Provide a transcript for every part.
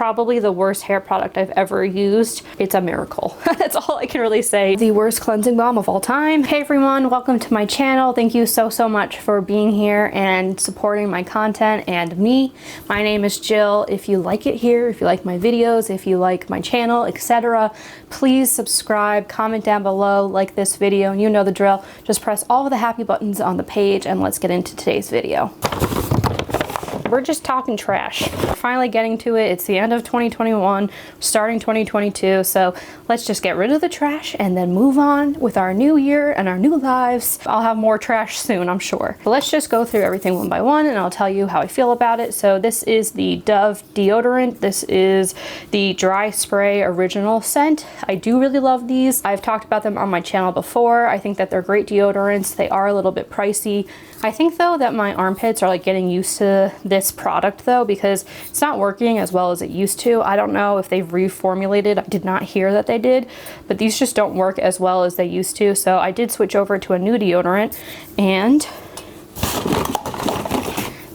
probably the worst hair product I've ever used. It's a miracle. That's all I can really say. The worst cleansing balm of all time. Hey everyone, welcome to my channel. Thank you so much for being here and supporting my content and me. My name is Jill. If you like it here, if you like my videos, if you like my channel, etc., please subscribe, comment down below, like this video, and you know the drill. Just press all of the happy buttons on the page and let's get into today's video. We're just talking trash. We're finally getting to it. It's the end of 2021, starting 2022. So let's just get rid of the trash and then move on with our new year and our new lives. I'll have more trash soon, I'm sure. But let's just go through everything one by one and I'll tell you how I feel about it. So this is the Dove deodorant. This is the dry spray original scent. I do really love these. I've talked about them on my channel before. I think that they're great deodorants. They are a little bit pricey. I think though that my armpits are like getting used to this product though, because it's not working as well as it used to. I don't know if they've reformulated. I did not hear that they did, but these just don't work as well as they used to. So I did switch over to a new deodorant, and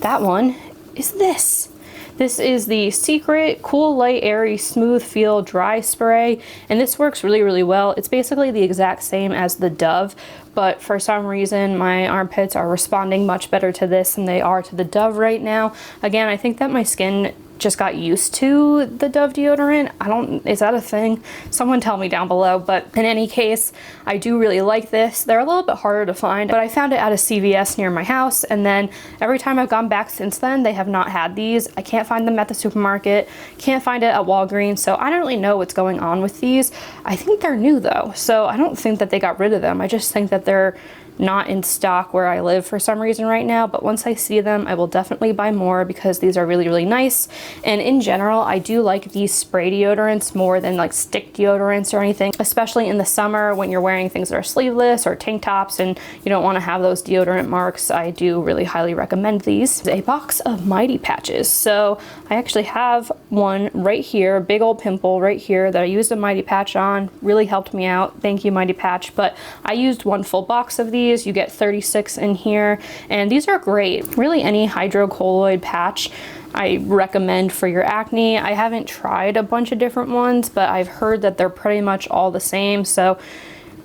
that one is this. This is the Secret Cool Light Airy Smooth Feel Dry Spray, and this works really well. It's basically the exact same as the Dove, but for some reason my armpits are responding much better to this than they are to the Dove right now. Again, I think that my skin just got used to the Dove deodorant. Is that a thing? Someone tell me down below. But in any case, I do really like this. They're a little bit harder to find, but I found it at a CVS near my house, and then every time I've gone back since then, they have not had these. I can't find them at the supermarket, can't find it at Walgreens, so I don't really know what's going on with these. I think they're new though, so I don't think that they got rid of them. I just think that they're not in stock where I live for some reason right now, but once I see them I will definitely buy more because these are really nice. And in general, I do like these spray deodorants more than like stick deodorants or anything, especially in the summer when you're wearing things that are sleeveless or tank tops and you don't want to have those deodorant marks. I do really highly recommend these. A box of Mighty Patches. So I actually have one right here, a big old pimple right here that I used a Mighty Patch on. Really helped me out. Thank you, Mighty Patch. But I used one full box of these. You get 36 in here, and these are great. Really, any hydrocolloid patch I recommend for your acne. I haven't tried a bunch of different ones, but I've heard that they're pretty much all the same. So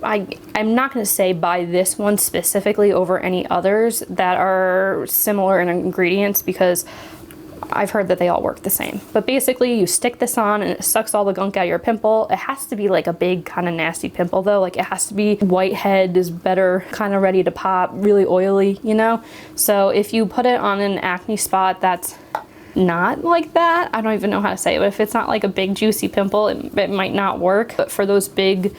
I'm not going to say buy this one specifically over any others that are similar in ingredients, because I've heard that they all work the same. But basically you stick this on and it sucks all the gunk out of your pimple. It has to be like a big kind of nasty pimple though. Like it has to be whitehead is better, kind of ready to pop, really oily, you know? So if you put it on an acne spot that's not like that, I don't even know how to say it, but if it's not like a big juicy pimple, it might not work. But for those big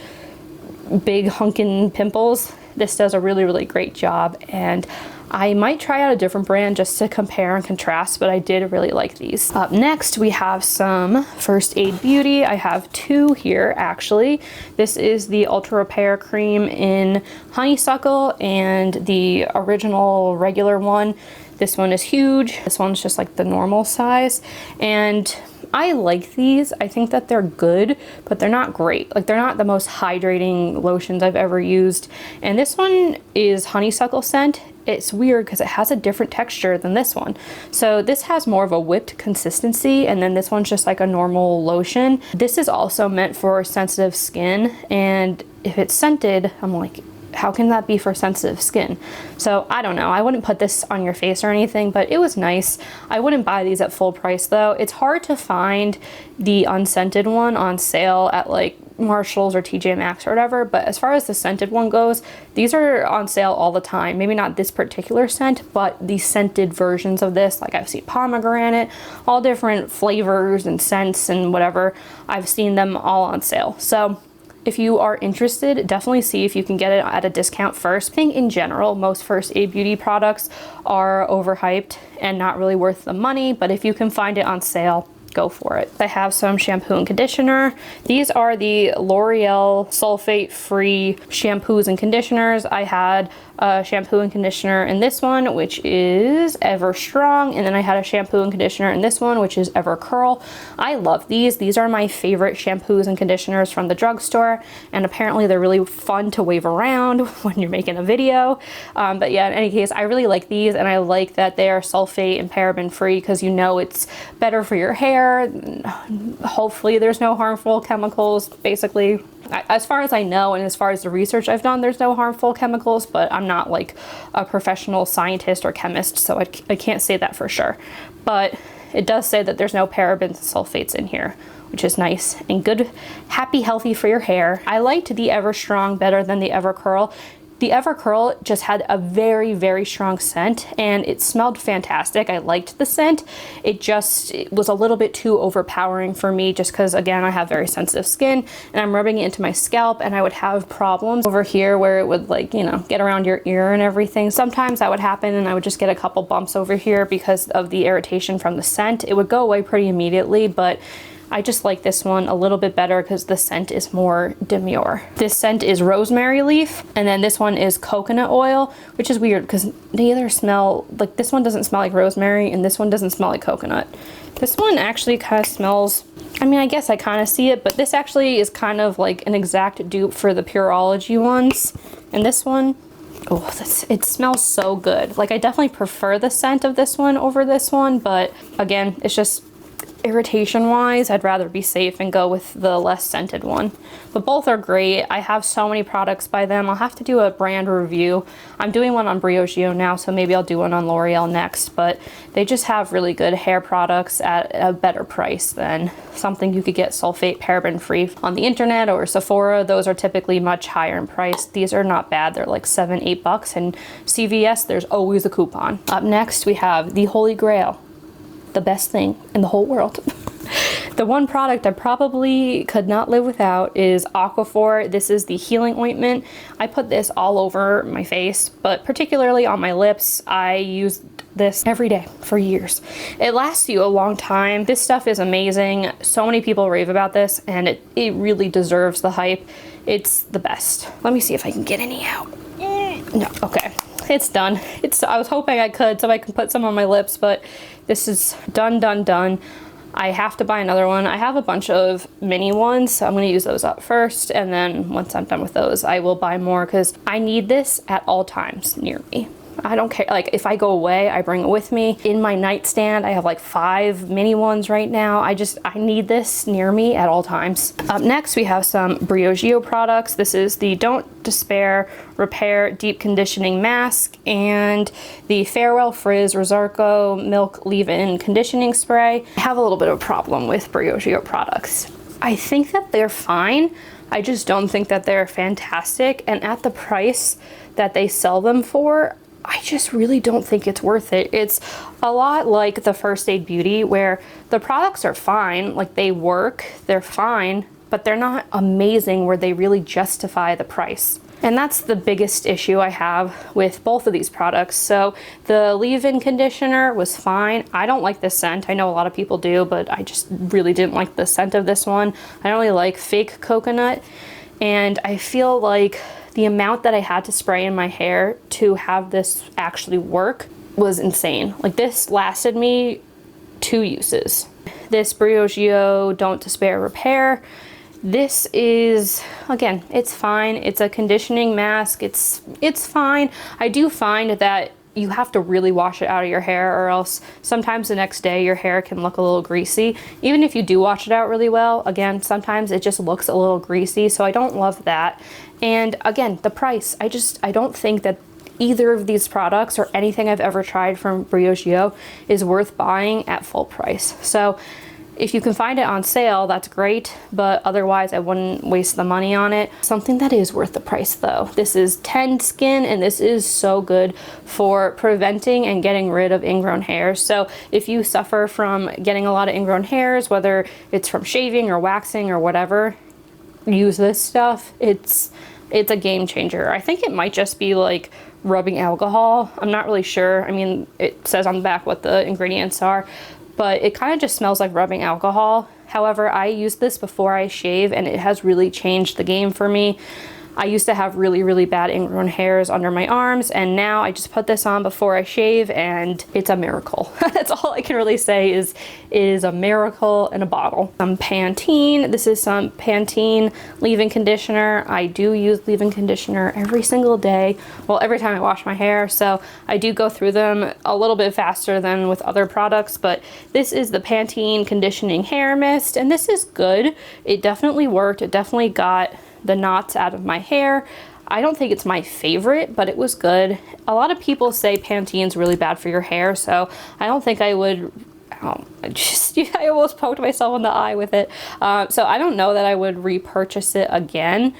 hunkin' pimples, this does a really great job. And I might try out a different brand just to compare and contrast, but I did really like these. Up next, we have some First Aid Beauty. I have two here, actually. This is the Ultra Repair Cream in Honeysuckle and the original regular one. This one is huge. This one's just like the normal size. And I like these. I think that they're good, but they're not great. Like they're not the most hydrating lotions I've ever used. And this one is honeysuckle scent. It's weird because it has a different texture than this one. So this has more of a whipped consistency, and then this one's just like a normal lotion. This is also meant for sensitive skin, and if it's scented, I'm like, how can that be for sensitive skin? So I don't know. I wouldn't put this on your face or anything, but it was nice. I wouldn't buy these at full price though. It's hard to find the unscented one on sale at like Marshalls or TJ Maxx or whatever, but as far as the scented one goes, these are on sale all the time. Maybe not this particular scent, but the scented versions of this, like I've seen pomegranate, all different flavors and scents and whatever. I've seen them all on sale. So if you are interested, definitely see if you can get it at a discount first. I think in general, most First Aid Beauty products are overhyped and not really worth the money, but if you can find it on sale, go for it. I have some shampoo and conditioner. These are the L'Oreal sulfate-free shampoos and conditioners. I had shampoo and conditioner in this one, which is Ever Strong, and then I had a shampoo and conditioner in this one, which is Ever Curl. I love these. These are my favorite shampoos and conditioners from the drugstore, and apparently they're really fun to wave around when you're making a video. But yeah, in any case, I really like these, and I like that they are sulfate and paraben free, because you know it's better for your hair. Hopefully there's no harmful chemicals. Basically, as far as I know, and as far as the research I've done, there's no harmful chemicals, but I'm not like a professional scientist or chemist, so I can't say that for sure. But it does say that there's no parabens and sulfates in here, which is nice and good, happy, healthy for your hair. I liked the Ever Strong better than the Ever Curl. The Ever Curl just had a very, very strong scent, and it smelled fantastic. I liked the scent. It was a little bit too overpowering for me, just because, again, I have very sensitive skin, and I'm rubbing it into my scalp, and I would have problems over here where it would, like, you know, get around your ear and everything. Sometimes that would happen, and I would just get a couple bumps over here because of the irritation from the scent. It would go away pretty immediately, but I just like this one a little bit better because the scent is more demure. This scent is rosemary leaf, and then this one is coconut oil, which is weird because neither smell, like this one doesn't smell like rosemary and this one doesn't smell like coconut. This one actually kind of smells, I mean, I guess I kind of see it, but this actually is kind of like an exact dupe for the Pureology ones. And this one, oh, it smells so good. Like, I definitely prefer the scent of this one over this one, but again, it's just irritation wise, I'd rather be safe and go with the less scented one. But both are great. I have so many products by them. I'll have to do a brand review. I'm doing one on Briogeo now, so maybe I'll do one on Loreal next, but they just have really good hair products at a better price than something you could get sulfate paraben free on the internet or Sephora. Those are typically much higher in price. These are not bad. They're like $7-8, and CVS, there's always a coupon. Up next, we have the Holy Grail, the best thing in the whole world. The one product I probably could not live without is Aquaphor. This is the healing ointment. I put this all over my face, but particularly on my lips. I use this every day for years. It lasts you a long time. This stuff is amazing. So many people rave about this, and it really deserves the hype. It's the best. Let me see if I can get any out. No, okay. It's done. I was hoping I could so I can put some on my lips, but this is done. I have to buy another one. I have a bunch of mini ones, so I'm going to use those up first, and then once I'm done with those, I will buy more because I need this at all times near me. I don't care, like if I go away, I bring it with me. In my nightstand, I have like 5 mini ones right now. I need this near me at all times. Up next, we have some Briogeo products. This is the Don't Despair Repair Deep Conditioning Mask and the Farewell Frizz Rosarco Milk Leave-In Conditioning Spray. I have a little bit of a problem with Briogeo products. I think that they're fine. I just don't think that they're fantastic, and at the price that they sell them for, I just really don't think it's worth it. It's a lot like the First Aid Beauty, where the products are fine, like they work, they're fine, but they're not amazing where they really justify the price. And that's the biggest issue I have with both of these products. So the leave-in conditioner was fine. I don't like the scent. I know a lot of people do, but I just really didn't like the scent of this one. I don't really like fake coconut, and I feel like the amount that I had to spray in my hair to have this actually work was insane. Like, this lasted me 2 uses. This Briogeo Don't Despair Repair, this is, again, it's fine. It's a conditioning mask. It's fine. I do find that you have to really wash it out of your hair, or else sometimes the next day your hair can look a little greasy. Even if you do wash it out really well, again, sometimes it just looks a little greasy, so I don't love that. And again, the price, I don't think that either of these products or anything I've ever tried from Briogeo is worth buying at full price. So if you can find it on sale, that's great, but otherwise I wouldn't waste the money on it. Something that is worth the price though. This is Tend Skin, and this is so good for preventing and getting rid of ingrown hairs. So if you suffer from getting a lot of ingrown hairs, whether it's from shaving or waxing or whatever, use this stuff. It's a game changer. I think it might just be like rubbing alcohol. I'm not really sure. I mean, it says on the back what the ingredients are, but it kind of just smells like rubbing alcohol. However, I use this before I shave, and it has really changed the game for me. I used to have really, really bad ingrown hairs under my arms, and now I just put this on before I shave and it's a miracle. That's all I can really say is it is a miracle in a bottle. Some Pantene. This is some Pantene leave-in conditioner. I do use leave-in conditioner every single day. Well, every time I wash my hair, so I do go through them a little bit faster than with other products, but this is the Pantene conditioning hair mist, and this is good. It definitely worked. It definitely got the knots out of my hair. I don't think it's my favorite, but it was good. A lot of people say Pantene's really bad for your hair, so I don't think I would. I almost poked myself in the eye with it. So I don't know that I would repurchase it again,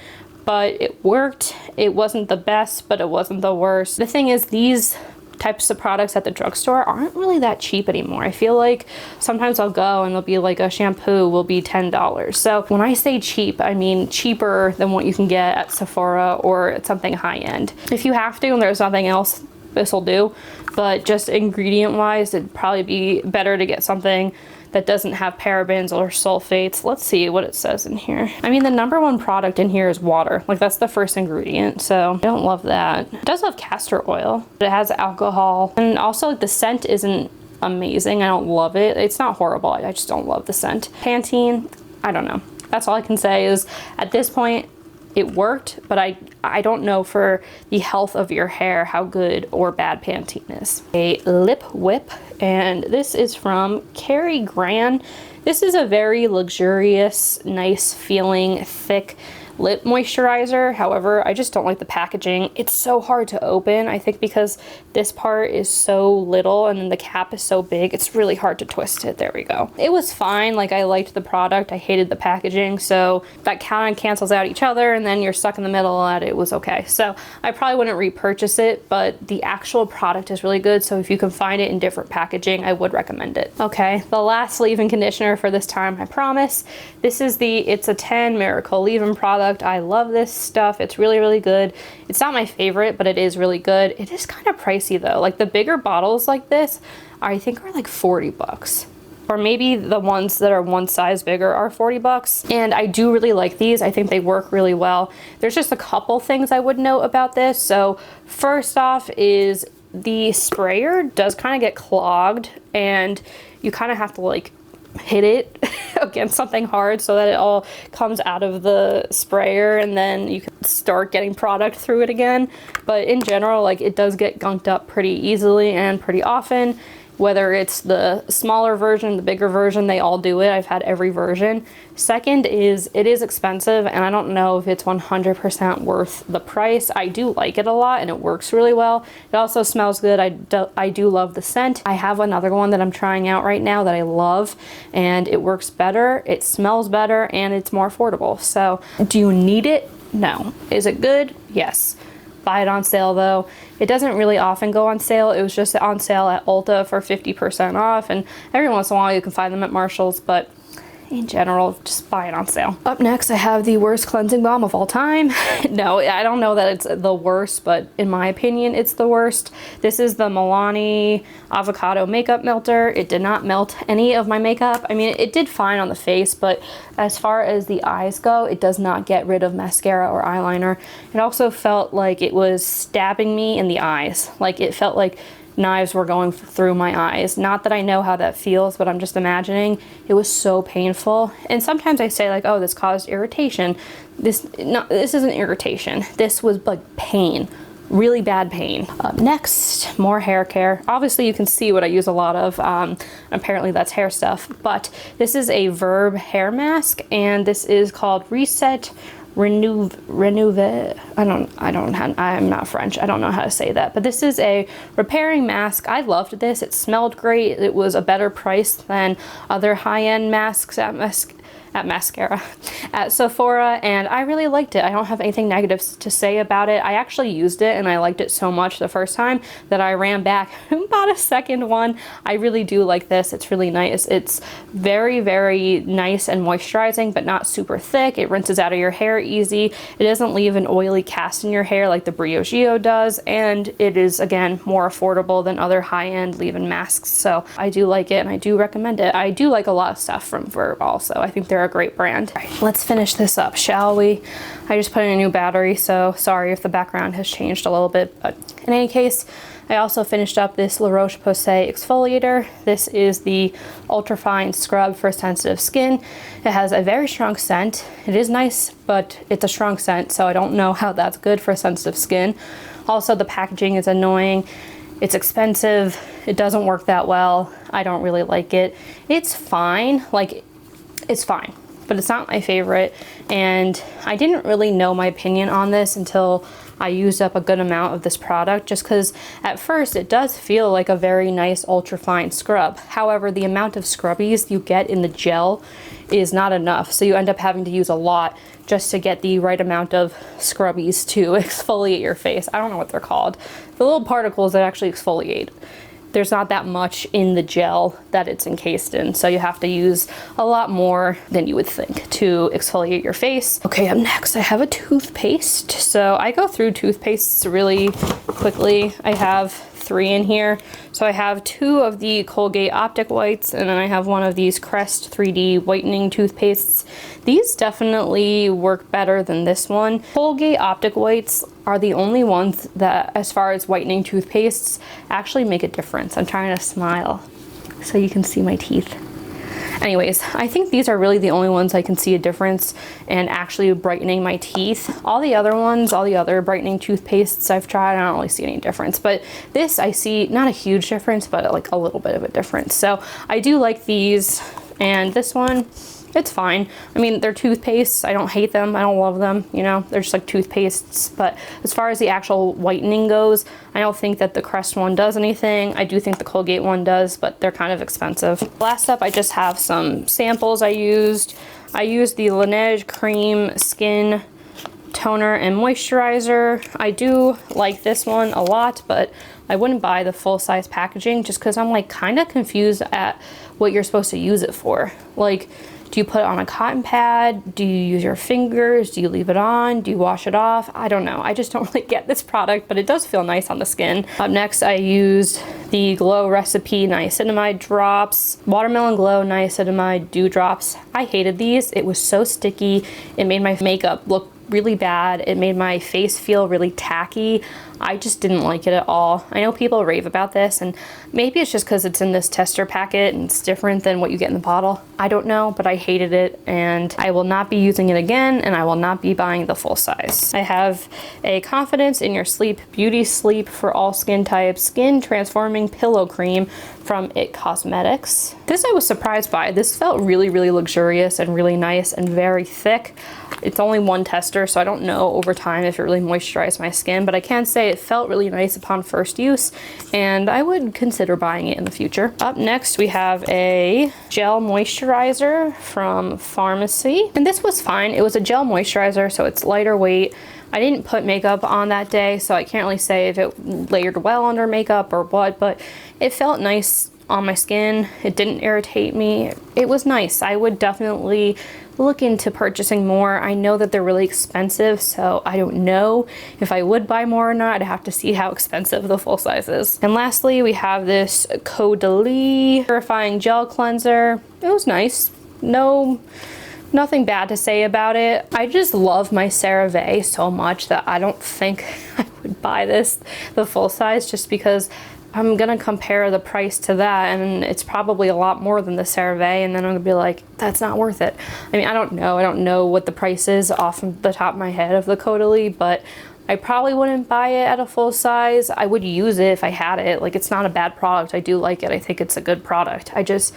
but it worked. It wasn't the best, but it wasn't the worst. The thing is, these types of products at the drugstore aren't really that cheap anymore. I feel like sometimes I'll go and there'll be like a shampoo will be $10. So when I say cheap, I mean cheaper than what you can get at Sephora or at something high end. If you have to and there's nothing else, this will do. But just ingredient wise, it'd probably be better to get something that doesn't have parabens or sulfates. Let's see what it says in here. I mean, the #1 product in here is water. Like, that's the first ingredient, so I don't love that. It does have castor oil. It has alcohol, and also like, the scent isn't amazing. I don't love it. It's not horrible. I just don't love the scent. Pantene, I don't know. That's all I can say is at this point, it worked, but I don't know for the health of your hair how good or bad Pantene is. A lip whip, and this is from Carrie. This is a very luxurious, nice feeling, thick lip moisturizer. However, I just don't like the packaging. It's so hard to open. I think because this part is so little and then the cap is so big, it's really hard to twist it. There we go. It was fine. Like, I liked the product. I hated the packaging. So that kind of cancels out each other and then you're stuck in the middle and it was okay. So I probably wouldn't repurchase it, but the actual product is really good. So if you can find it in different packaging, I would recommend it. Okay, the last leave-in conditioner for this time, I promise. This is It's a 10 Miracle leave-in product. I love this stuff. It's really, really good. It's not my favorite, but it is really good. It is kind of pricey though. Like the bigger bottles like this, I think are like 40 bucks. Or maybe the ones that are one size bigger are 40 bucks. And I do really like these. I think they work really well. There's just a couple things I would note about this. So first off is the sprayer does kind of get clogged and you kind of have to like hit it against something hard so that it all comes out of the sprayer and then you can start getting product through it again. But in general, like, it does get gunked up pretty easily and pretty often. Whether it's the smaller version, the bigger version, they all do it. I've had every version. Second is it is expensive and I don't know if it's 100% worth the price. I do like it a lot and it works really well. It also smells good. I do love the scent. I have another one that I'm trying out right now that I love and it works better, it smells better, and it's more affordable. So do you need it? No. Is it good? Yes. Buy it on sale though. It doesn't really often go on sale. It was just on sale at Ulta for 50% off, and every once in a while you can find them at Marshall's, but in general, just buy it on sale. Up next, I have the worst cleansing balm of all time. No, I don't know that it's the worst, but in my opinion, it's the worst. This is the Milani Avocado Makeup Melter. It did not melt any of my makeup. I mean, it did fine on the face, but as far as the eyes go, it does not get rid of mascara or eyeliner. It also felt like it was stabbing me in the eyes. Like, it felt like knives were going through my eyes. Not that I know how that feels, but I'm just imagining. It was so painful. And sometimes I say like, oh, this caused irritation. This isn't irritation. This was like pain. Really bad pain. Up next, more hair care. Obviously you can see what I use a lot of. Apparently that's hair stuff, but this is a Verb hair mask and this is called Reset Renouve. I'm not French. I don't know how to say that, but this is a repairing mask. I loved this. It smelled great. It was a better price than other high-end masks at Sephora, and I really liked it. I don't have anything negative to say about it. I actually used it and I liked it so much the first time that I ran back and bought a second one. I really do like this. It's really nice. It's very, very nice and moisturizing, but not super thick. It rinses out of your hair easy. It doesn't leave an oily cast in your hair like the Briogeo does, and it is, again, more affordable than other high-end leave-in masks. So I do like it and I do recommend it. I do like a lot of stuff from Verb also. I think they're they're a great brand. All right, let's finish this up, shall we? I just put in a new battery, so sorry if the background has changed a little bit, but in any case, I also finished up this La Roche Posay exfoliator. This is the ultrafine scrub for sensitive skin. It has a very strong scent. It is nice, but it's a strong scent, so I don't know how that's good for sensitive skin. Also, the packaging is annoying. It's expensive. It doesn't work that well. I don't really like it. It's fine, like it's fine, but it's not my favorite. And I didn't really know my opinion on this until I used up a good amount of this product, just because at first it does feel like a very nice ultrafine scrub. However, the amount of scrubbies you get in the gel is not enough, so you end up having to use a lot just to get the right amount of scrubbies to exfoliate your face. I don't know what they're called. The little particles that actually exfoliate. There's not that much in the gel that it's encased in, so you have to use a lot more than you would think to exfoliate your face. Okay, up next I have a toothpaste. So I go through toothpastes really quickly. I have 3 in here. So I have 2 of the Colgate Optic Whites, and then I have one of these Crest 3D whitening toothpastes. These definitely work better than this one. Colgate Optic Whites are the only ones that, as far as whitening toothpastes, actually make a difference. I'm trying to smile so you can see my teeth. Anyways, I think these are really the only ones I can see a difference in actually brightening my teeth. All the other ones, all the other brightening toothpastes I've tried, I don't really see any difference. But this, I see not a huge difference, but like a little bit of a difference. So I do like these, and this one, it's fine. I mean, they're toothpastes. I don't hate them. I don't love them. You know, they're just like toothpastes. But as far as the actual whitening goes, I don't think that the Crest one does anything. I do think the Colgate one does, but they're kind of expensive. Last up, I just have some samples I used. I used the Laneige Cream Skin Toner and Moisturizer. I do like this one a lot, but I wouldn't buy the full-size packaging just because I'm like kind of confused at what you're supposed to use it for. Like, do you put it on a cotton pad? Do you use your fingers? Do you leave it on? Do you wash it off? I don't know. I just don't really get this product, but it does feel nice on the skin. Up next, I used the Glow Recipe Niacinamide Drops, Watermelon Glow Niacinamide Dew Drops. I hated these. It was so sticky. It made my makeup look really bad. It made my face feel really tacky. I just didn't like it at all. I know people rave about this, and maybe it's just because it's in this tester packet and it's different than what you get in the bottle. I don't know, but I hated it, and I will not be using it again, and I will not be buying the full size. I have a Confidence in Your Sleep Beauty Sleep for all skin types Skin Transforming Pillow Cream from It Cosmetics. This I was surprised by. This felt really, really luxurious and really nice and very thick. It's only one tester, so I don't know over time if it really moisturized my skin, but I can say it felt really nice upon first use, and I would consider buying it in the future. Up next, we have a gel moisturizer from Pharmacy, and this was fine. It was a gel moisturizer, so it's lighter weight. I didn't put makeup on that day, so I can't really say if it layered well under makeup or what, but it felt nice on my skin. It didn't irritate me. It was nice. I would definitely look into purchasing more. I know that they're really expensive, so I don't know if I would buy more or not. I'd have to see how expensive the full size is. And lastly, we have this Caudalie Purifying Gel Cleanser. It was nice. Nothing bad to say about it. I just love my CeraVe so much that I don't think I would buy this, the full size, just because I'm gonna compare the price to that, and it's probably a lot more than the CeraVe, and then I'm gonna be like, that's not worth it. I mean, I don't know what the price is off the top of my head of the Caudalie, but I probably wouldn't buy it at a full size. I would use it if I had it. Like, it's not a bad product. I do like it. I think it's a good product. I just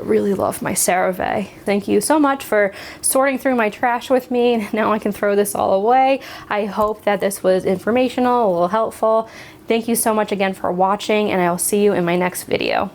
really love my CeraVe. Thank you so much for sorting through my trash with me. Now I can throw this all away. I hope that this was informational, a little helpful. Thank you so much again for watching, and I will see you in my next video.